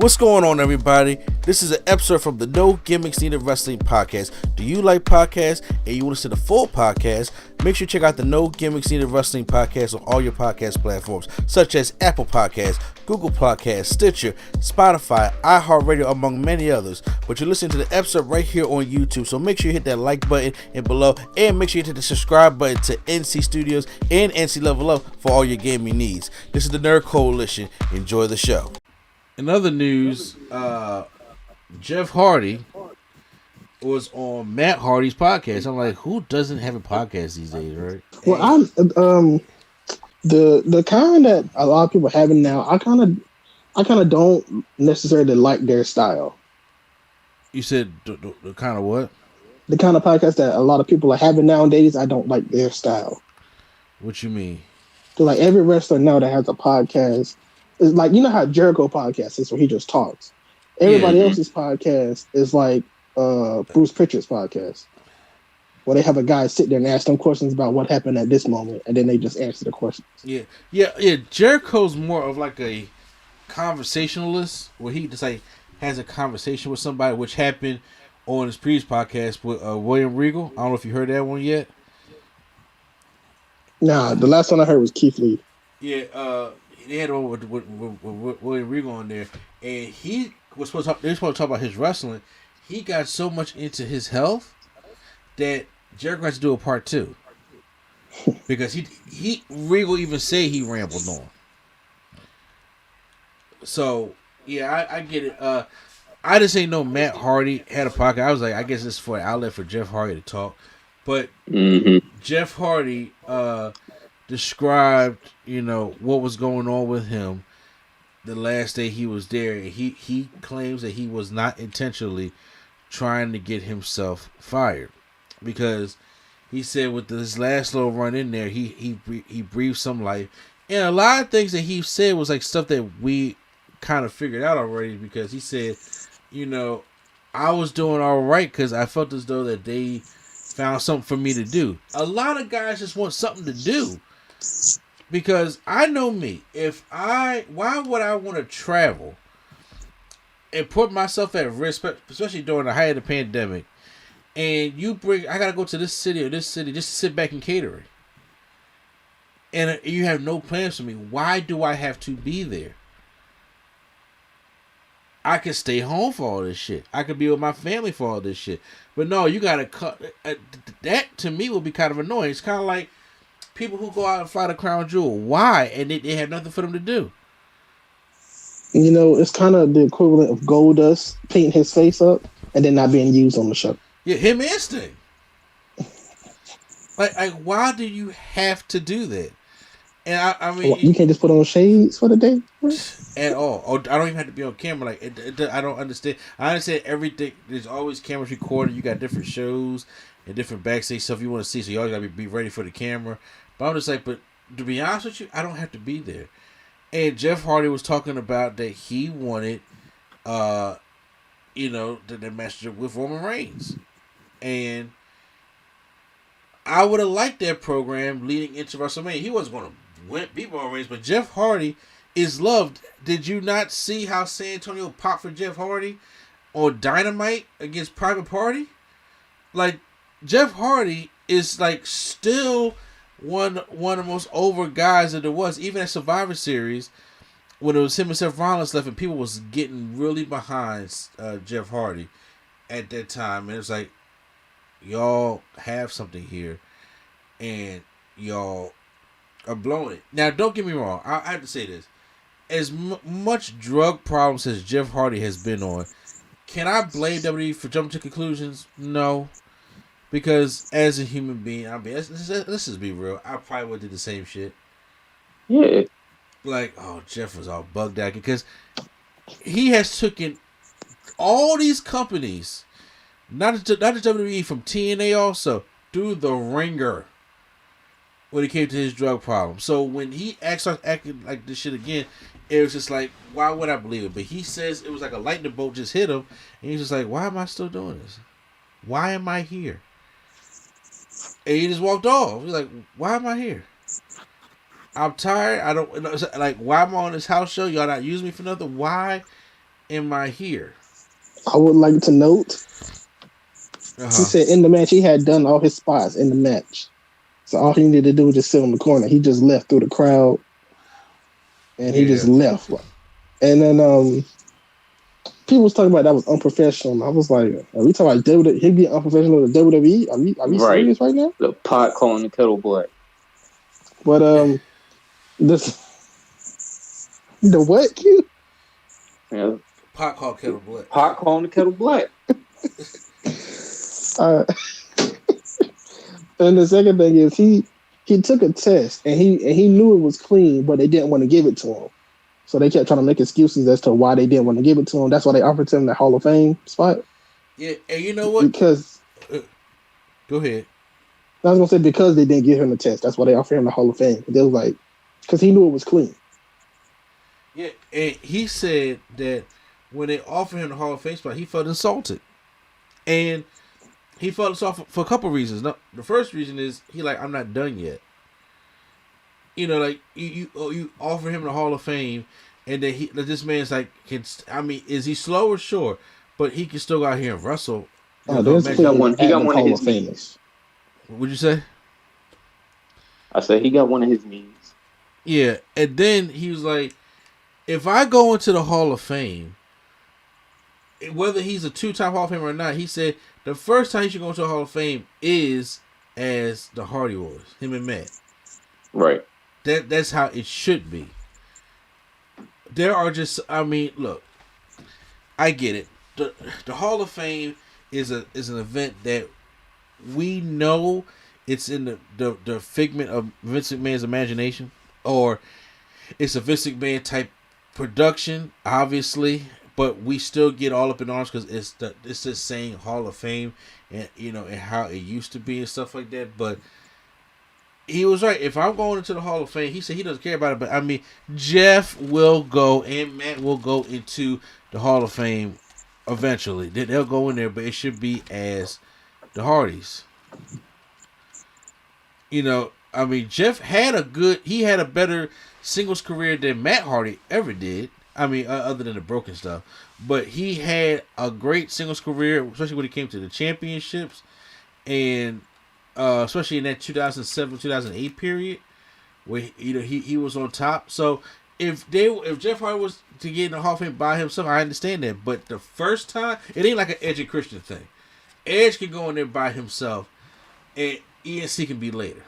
What's going on, everybody? This is an episode from the No Gimmicks Needed Wrestling podcast. Do you like podcasts and you want to see the full podcast? Make sure you check out the No Gimmicks Needed Wrestling podcast on all your podcast platforms, such as Apple Podcasts, Google Podcasts, Stitcher, Spotify, iHeartRadio, among many others. But you're listening to the episode right here on YouTube, so make sure you hit that like button and below, and make sure you hit the subscribe button to NC Studios and NC Level Up for all your gaming needs. This is the Nerd Coalition. Enjoy the show. In other news, Jeff Hardy was on Matt Hardy's podcast. I'm like, who doesn't have a podcast these days, right? Well, I'm the kind that a lot of people are having now. I kind of don't necessarily like their style. You said the kind of what? The kind of podcast that a lot of people are having nowadays. I don't like their style. What you mean? So like every wrestler now that has a podcast. It's like, you know how Jericho podcast is where he just talks. Everybody else's podcast is like Bruce Pritchard's podcast, where they have a guy sit there and ask them questions about what happened at this moment, and then they just answer the questions. Yeah. Jericho's more of like a conversationalist, where he just like has a conversation with somebody, which happened on his previous podcast with William Regal. I don't know if you heard that one yet. Nah, the last one I heard was Keith Lee. Yeah, they had one with William Regal on there, and they were supposed to talk about his wrestling. He got so much into his health that Jericho had to do a part 2 because Regal even say he rambled on. So yeah, I get it. I just ain't know Matt Hardy had a podcast. I was like, I guess this is for an outlet for Jeff Hardy to talk, but Jeff Hardy described, what was going on with him the last day he was there. He claims that he was not intentionally trying to get himself fired, because he said with this last little run in there, he breathed some life, and a lot of things that he said was like stuff that we kind of figured out already, because he said, I was doing all right because I felt as though that they found something for me to do. A lot of guys just want something to do. Because I know me, why would I want to travel and put myself at risk, especially during the height of the pandemic, and I gotta go to this city or this city just to sit back and cater it, and you have no plans for me. Why do I have to be there? I could stay home for all this shit. I could be with my family for all this shit. But no, you gotta cut. That to me would be kind of annoying. It's kind of like people who go out and fly the Crown Jewel. Why? And they have nothing for them to do. It's kind of the equivalent of Goldust painting his face up and then not being used on the show. Yeah, him and Sting. Like, why do you have to do that? And I mean, you can't just put on shades for the day at all. Oh, I don't even have to be on camera. Like, I don't understand. I understand everything. There's always cameras recording. You got different shows and different backstage stuff you want to see, so you always gotta be ready for the camera. But I'm just like, but to be honest with you, I don't have to be there. And Jeff Hardy was talking about that he wanted, the match with Roman Reigns, and I would have liked that program leading into WrestleMania. He wasn't going to beat Roman Reigns, but Jeff Hardy is loved. Did you not see how San Antonio popped for Jeff Hardy on Dynamite against Private Party? Like, Jeff Hardy is like still one of the most over guys that there was, even at Survivor Series, when it was him and Seth Rollins left, and people was getting really behind Jeff Hardy at that time, and it's like, y'all have something here, and y'all are blowing it. Now, don't get me wrong. I have to say this: as much drug problems as Jeff Hardy has been on, can I blame WWE for jumping to conclusions? No. Because as a human being, let's just be real. I probably would do the same shit. Yeah. Like, oh, Jeff was all bugged out because he has taken all these companies, not just WWE, from TNA also, through the ringer when it came to his drug problem. So when he starts acting like this shit again, it was just like, why would I believe it? But he says it was like a lightning bolt just hit him, and he's just like, why am I still doing this? Why am I here? And he just walked off. He's like, why am I here? I'm tired. I don't, like, why am I on this house show? Y'all not use me for nothing? Why am I here? I would like to note, he said in the match he had done all his spots in the match. So all he needed to do was just sit on the corner. He just left through the crowd. And he just left. And then people was talking about that was unprofessional. I was like, are we talking about WWE? He being unprofessional with WWE? Are we serious right now? The pot calling the kettle black. But the what, Q? Yeah. Pot called kettle black. Pot calling the kettle black. And the second thing is he took a test and he knew it was clean, but they didn't want to give it to him. So they kept trying to make excuses as to why they didn't want to give it to him. That's why they offered him the Hall of Fame spot. Yeah, and you know what? Because go ahead. I was gonna say because they didn't give him the test. That's why they offered him the Hall of Fame. They was like, because he knew it was clean. Yeah, and he said that when they offered him the Hall of Fame spot, he felt insulted, and he felt insulted for a couple reasons. No, the first reason is I'm not done yet. You know, like you offer him the Hall of Fame, and then this man's like, is he slow or sure? But he can still go out here and wrestle. He got one of his knees. What'd you say? I said he got one of his knees. Yeah, and then he was like, if I go into the Hall of Fame, whether he's a 2-time Hall of Famer or not, he said the first time he should go into the Hall of Fame is as the Hardy Boys, him and Matt. Right. That's how it should be. There are just, look, I get it. The Hall of Fame is an event that we know it's in the figment of Vince McMahon's imagination, or it's a Vince McMahon type production, obviously, but we still get all up in arms because it's just saying Hall of Fame and and how it used to be and stuff like that. But he was right. If I'm going into the Hall of Fame, he said he doesn't care about it. But Jeff will go and Matt will go into the Hall of Fame eventually. They'll go in there, but it should be as the Hardys. Jeff had a better singles career than Matt Hardy ever did. Other than the broken stuff. But he had a great singles career, especially when it came to the championships. And especially in that 2007-2008 period where he was on top. So if Jeff Hardy was to get in the Hall of Fame by himself, I understand that. But the first time, it ain't like an Edge and Christian thing. Edge can go in there by himself, and ENC can be later.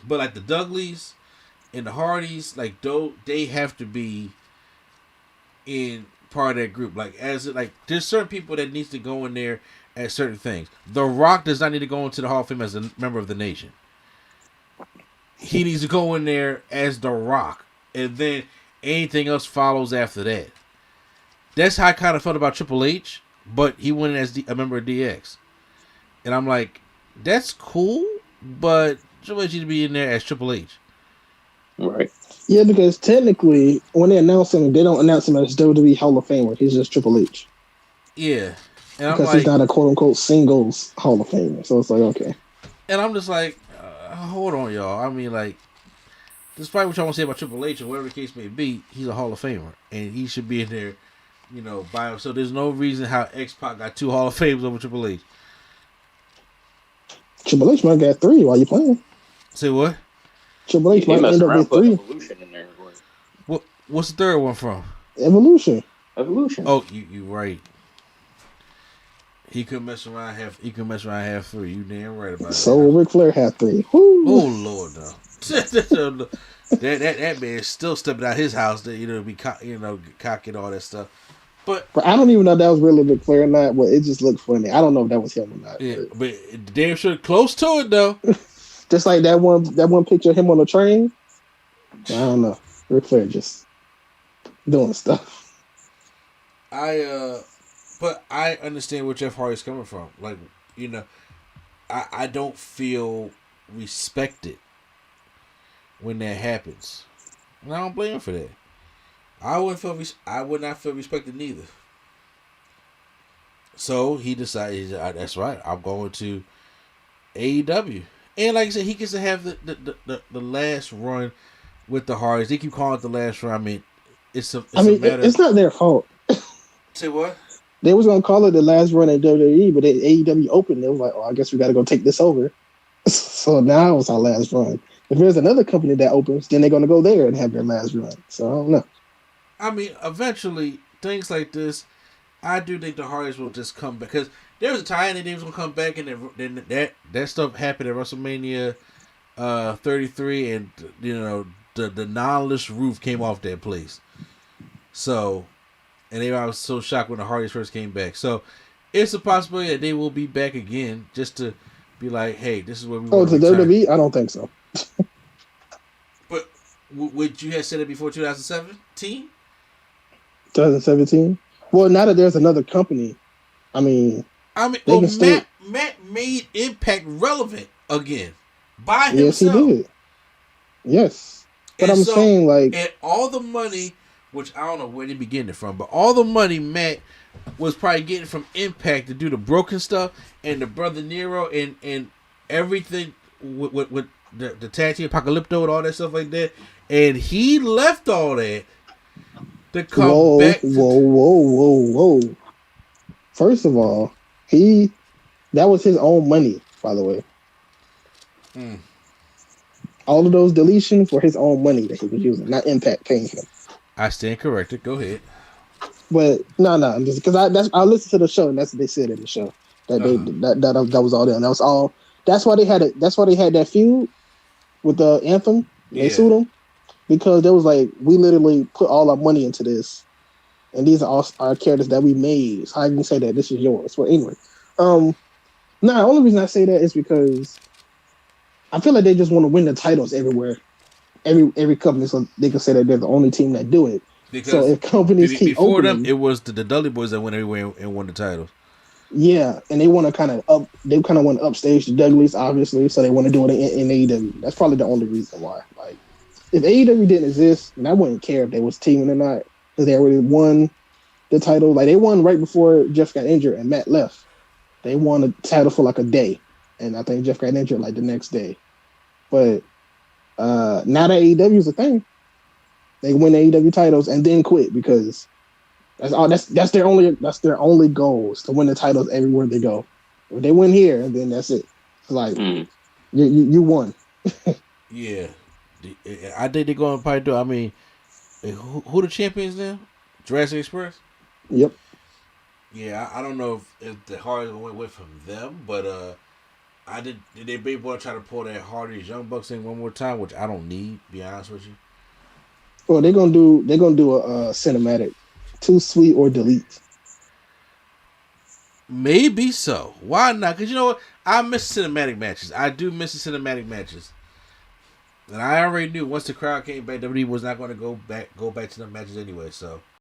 But like the Dudleys and the Hardys, they have to be in part of that group. There's certain people that needs to go in there at certain things. The Rock does not need to go into the Hall of Fame as a member of the Nation. He needs to go in there as The Rock, and then anything else follows after that. That's how I kind of felt about Triple H, but he went in as a member of DX. And I'm like, that's cool, but Triple H needs to be in there as Triple H. Right. Yeah, because technically, when they announce him, they don't announce him as WWE Hall of Famer. He's just Triple H. Yeah. And because he's not a quote-unquote singles Hall of Famer. So it's like, okay. And I'm just like, hold on, y'all. Despite what y'all want to say about Triple H or whatever the case may be, he's a Hall of Famer. And he should be in there, by himself. So there's no reason how X-Pac got 2 Hall of Fames over Triple H. Triple H might got 3 while you're playing. Say what? Triple H might end up with 3. Evolution in there. What's the third one from? Evolution. Oh, you right. He could mess around half 3. You damn right about that. So Ric Flair had 3. Woo. Oh Lord, no. that man still stepping out his house to be cocky and all that stuff. But I don't even know if that was really Ric Flair or not. But it just looked funny. I don't know if that was him or not. Yeah, but damn sure close to it though. Just like that one picture of him on the train. I don't know. Ric Flair just doing stuff. But I understand where Jeff Hardy's coming from. I don't feel respected when that happens. And I don't blame him for that. I would not feel respected neither. So he decided, that's right, I'm going to AEW. And like I said, he gets to have the last run with the Hardys. They keep calling it the last run. It's a matter. It's not their fault. Say what? They was gonna call it the last run at WWE, but AEW opened. They was like, "Oh, I guess we got to go take this over." So now it's our last run. If there's another company that opens, then they're gonna go there and have their last run. So I don't know. I mean, eventually things like this, I do think the Hardys will just come back because there was a time that they was gonna come back, and then that stuff happened at WrestleMania 33, and the non-list roof came off that place. So, and I was so shocked when the Hardys first came back. So, it's a possibility that they will be back again, just to be like, hey, this is where we want to to retire. WWE? I don't think so. But would you have said it before 2017? 2017. Well, now that there's another company, Matt made Impact relevant again by himself. Yes, he did. Yes, but I'm saying and all the money, which I don't know where they be getting it from, but all the money Matt was probably getting from Impact to do the broken stuff and the Brother Nero and everything with the tag team Apocalypto and all that stuff like that, and he left all that to come back. Whoa! First of all, that was his own money, by the way. All of those deletions were his own money that he was using, not Impact paying him. I stand corrected. Go ahead. But no, because I listened to the show and that's what they said in the show that that was all them. That was all. That's why they had it. That's why they had that feud with the Anthem. They sued him because they was like, we literally put all our money into this, and these are all our characters that we made. So how can you say that this is yours? Well, anyway, the only reason I say that is because I feel like they just want to win the titles everywhere, every company, so they can say that they're the only team that do it. Because so if companies keep before opening, them, it was the Dudley Boys that went everywhere and won the titles. Yeah, and they want to kind of want to upstage the Dudleys, obviously, so they want to do it in AEW. That's probably the only reason why. Like, if AEW didn't exist, and I wouldn't care if they was teaming or not, because they already won the title. Like, they won right before Jeff got injured and Matt left. They won the title for like a day, and I think Jeff got injured like the next day. But now that AEW is a thing, they win AEW titles and then quit because that's their only goal is to win the titles everywhere they go. If they win here, then that's it. It's like you won. Yeah, I think they're going to probably do. I mean, who the champions now? Jurassic Express. Yep. Yeah, I don't know if the Hardys went away from them, but did they be able to try to pull that Hardy's Young Bucks in one more time, which I don't need. To be honest with you. Well, they're gonna do a cinematic, Too Sweet or Delete. Maybe so. Why not? Because you know what? I miss cinematic matches. I do miss the cinematic matches, and I already knew once the crowd came back, WWE was not going to go back to the matches anyway. So